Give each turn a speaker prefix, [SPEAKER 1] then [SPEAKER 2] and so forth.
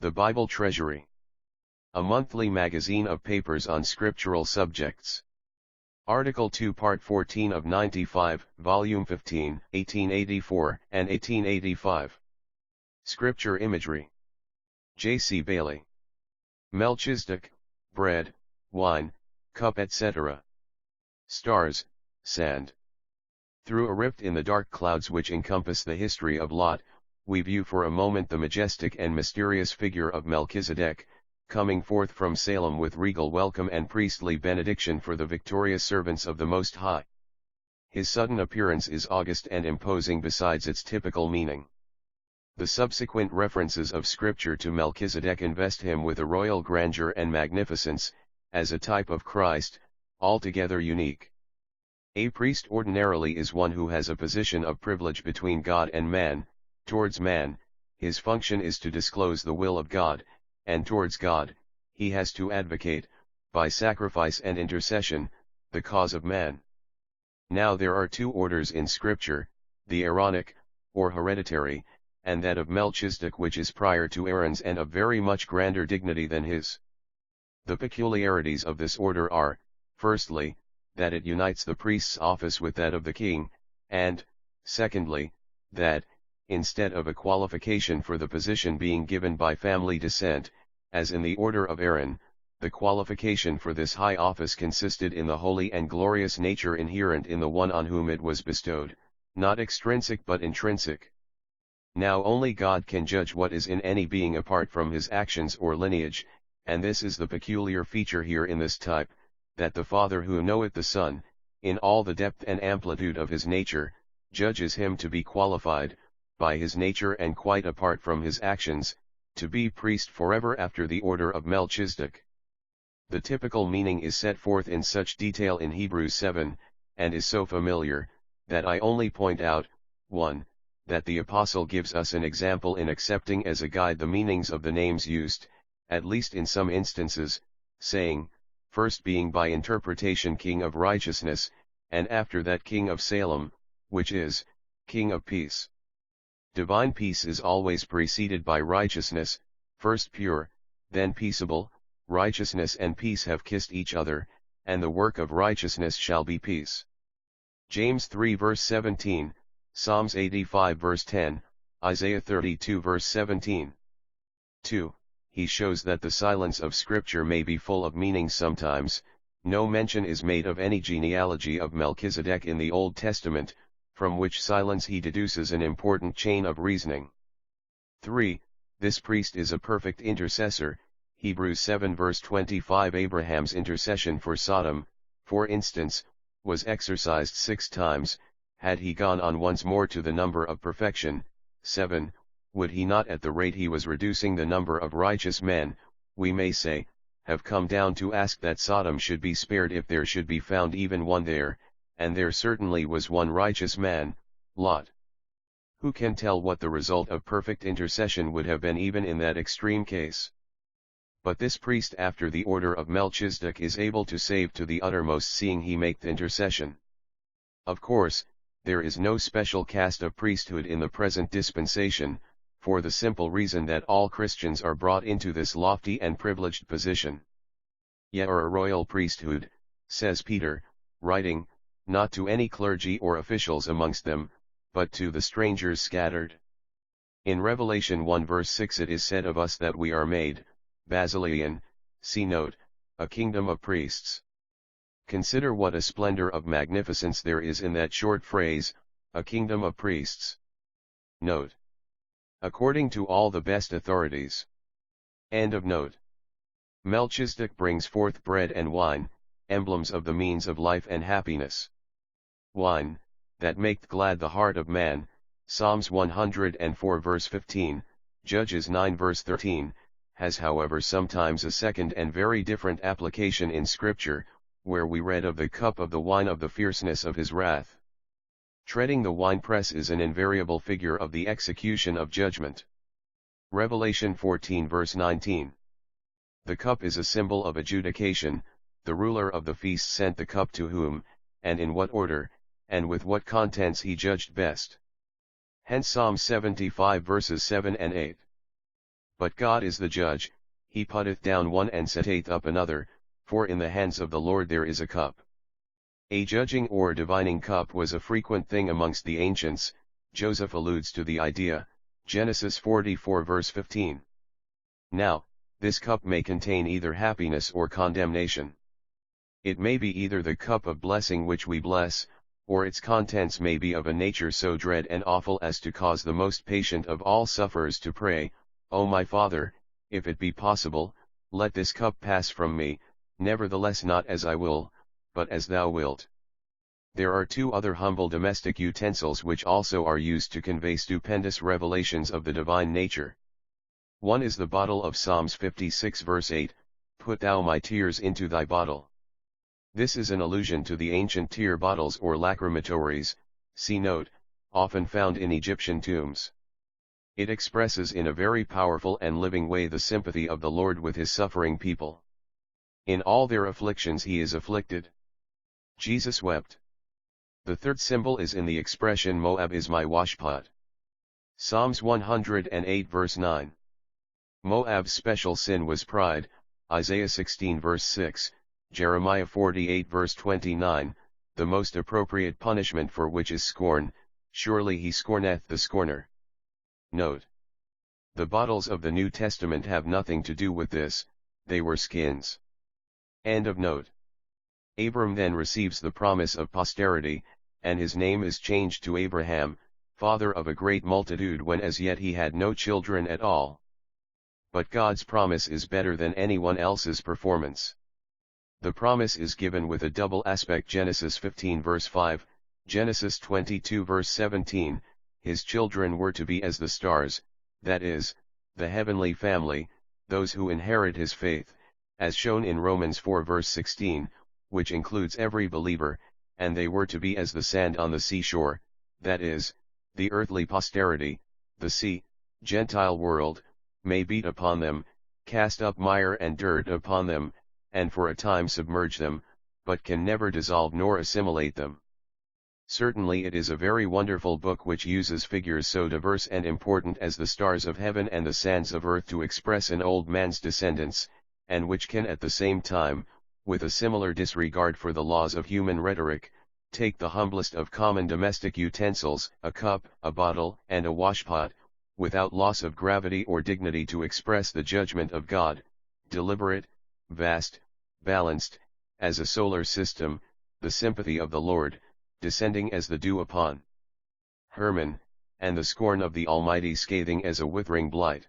[SPEAKER 1] The Bible Treasury. A monthly magazine of papers on scriptural subjects. Article 2 Part 14 of 95, Volume 15, 1884 and 1885. Scripture Imagery. J.C. Bailey. Melchisedek, bread, wine, cup etc. Stars, sand. Through a rift in the dark clouds which encompass the history of Lot, we view for a moment the majestic and mysterious figure of Melchisedek, coming forth from Salem with regal welcome and priestly benediction for the victorious servants of the Most High. His sudden appearance is august and imposing besides its typical meaning. The subsequent references of Scripture to Melchisedek invest him with a royal grandeur and magnificence, as a type of Christ, altogether unique. A priest ordinarily is one who has a position of privilege between God and man. Towards man, his function is to disclose the will of God, and towards God, he has to advocate, by sacrifice and intercession, the cause of man. Now there are two orders in Scripture, the Aaronic, or hereditary, and that of Melchisedek which is prior to Aaron's and of very much grander dignity than his. The peculiarities of this order are, firstly, that it unites the priest's office with that of the king, and, secondly, that, instead of a qualification for the position being given by family descent, as in the order of Aaron, the qualification for this high office consisted in the holy and glorious nature inherent in the one on whom it was bestowed, not extrinsic but intrinsic. Now only God can judge what is in any being apart from his actions or lineage, and this is the peculiar feature here in this type, that the Father who knoweth the Son, in all the depth and amplitude of his nature, judges him to be qualified, by his nature and quite apart from his actions, to be priest forever after the order of Melchisedek. The typical meaning is set forth in such detail in Hebrews 7, and is so familiar, that I only point out, 1. That the Apostle gives us an example in accepting as a guide the meanings of the names used, at least in some instances, saying, first being by interpretation King of Righteousness, and after that King of Salem, which is, King of Peace. Divine peace is always preceded by righteousness, first pure, then peaceable. Righteousness and peace have kissed each other, and the work of righteousness shall be peace. James 3 verse 17, Psalms 85 verse 10, Isaiah 32 verse 17. 2. He shows that the silence of Scripture may be full of meaning sometimes. No mention is made of any genealogy of Melchisedek in the Old Testament, from which silence he deduces an important chain of reasoning. 3. This priest is a perfect intercessor. Hebrews 7 verse 25. Abraham's intercession for Sodom, for instance, was exercised 6 times. Had he gone on once more to the number of perfection, 7, would he not at the rate he was reducing the number of righteous men, we may say, have come down to ask that Sodom should be spared if there should be found even one there, and there certainly was one righteous man, Lot. Who can tell what the result of perfect intercession would have been even in that extreme case? But this priest after the order of Melchisedek is able to save to the uttermost, seeing he maketh intercession. Of course, there is no special caste of priesthood in the present dispensation, for the simple reason that all Christians are brought into this lofty and privileged position. Ye are a royal priesthood, says Peter, writing, not to any clergy or officials amongst them, but to the strangers scattered. In Revelation 1 verse 6 it is said of us that we are made, Basilian, see note, a kingdom of priests. Consider what a splendor of magnificence there is in that short phrase, a kingdom of priests. Note. According to all the best authorities. End of note. Melchisedek brings forth bread and wine, emblems of the means of life and happiness. Wine, that maketh glad the heart of man, Psalms 104 verse 15, Judges 9 verse 13, has however sometimes a second and very different application in Scripture, where we read of the cup of the wine of the fierceness of his wrath. Treading the winepress is an invariable figure of the execution of judgment. Revelation 14 verse 19. The cup is a symbol of adjudication. The ruler of the feast sent the cup to whom, and in what order, and with what contents he judged best. Hence Psalm 75 verses 7 and 8. But God is the judge, he putteth down one and setteth up another, for in the hands of the Lord there is a cup. A judging or divining cup was a frequent thing amongst the ancients. Joseph alludes to the idea, Genesis 44 verse 15. Now, this cup may contain either happiness or condemnation. It may be either the cup of blessing which we bless, or its contents may be of a nature so dread and awful as to cause the most patient of all sufferers to pray, O my Father, if it be possible, let this cup pass from me, nevertheless not as I will, but as thou wilt. There are two other humble domestic utensils which also are used to convey stupendous revelations of the divine nature. One is the bottle of Psalms 56 verse 8, Put thou my tears into thy bottle. This is an allusion to the ancient tear bottles or lacrimatories, see note, often found in Egyptian tombs. It expresses in a very powerful and living way the sympathy of the Lord with his suffering people. In all their afflictions he is afflicted. Jesus wept. The third symbol is in the expression Moab is my washpot. Psalms 108 verse 9. Moab's special sin was pride, Isaiah 16 verse 6, Jeremiah 48 verse 29, the most appropriate punishment for which is scorn, surely he scorneth the scorner. Note. The bottles of the New Testament have nothing to do with this, they were skins. End of note. Abram then receives the promise of posterity, and his name is changed to Abraham, father of a great multitude when as yet he had no children at all. But God's promise is better than anyone else's performance. The promise is given with a double aspect. Genesis 15 verse 5, Genesis 22 verse 17, his children were to be as the stars, that is, the heavenly family, those who inherit his faith, as shown in Romans 4 verse 16, which includes every believer, and they were to be as the sand on the seashore, that is, the earthly posterity, the sea, Gentile world, may beat upon them, cast up mire and dirt upon them, and for a time submerge them, but can never dissolve nor assimilate them. Certainly it is a very wonderful book which uses figures so diverse and important as the stars of heaven and the sands of earth to express an old man's descendants, and which can at the same time, with a similar disregard for the laws of human rhetoric, take the humblest of common domestic utensils, a cup, a bottle, and a washpot, without loss of gravity or dignity to express the judgment of God, deliberate, vast, balanced, as a solar system, the sympathy of the Lord, descending as the dew upon Hermon, and the scorn of the Almighty scathing as a withering blight.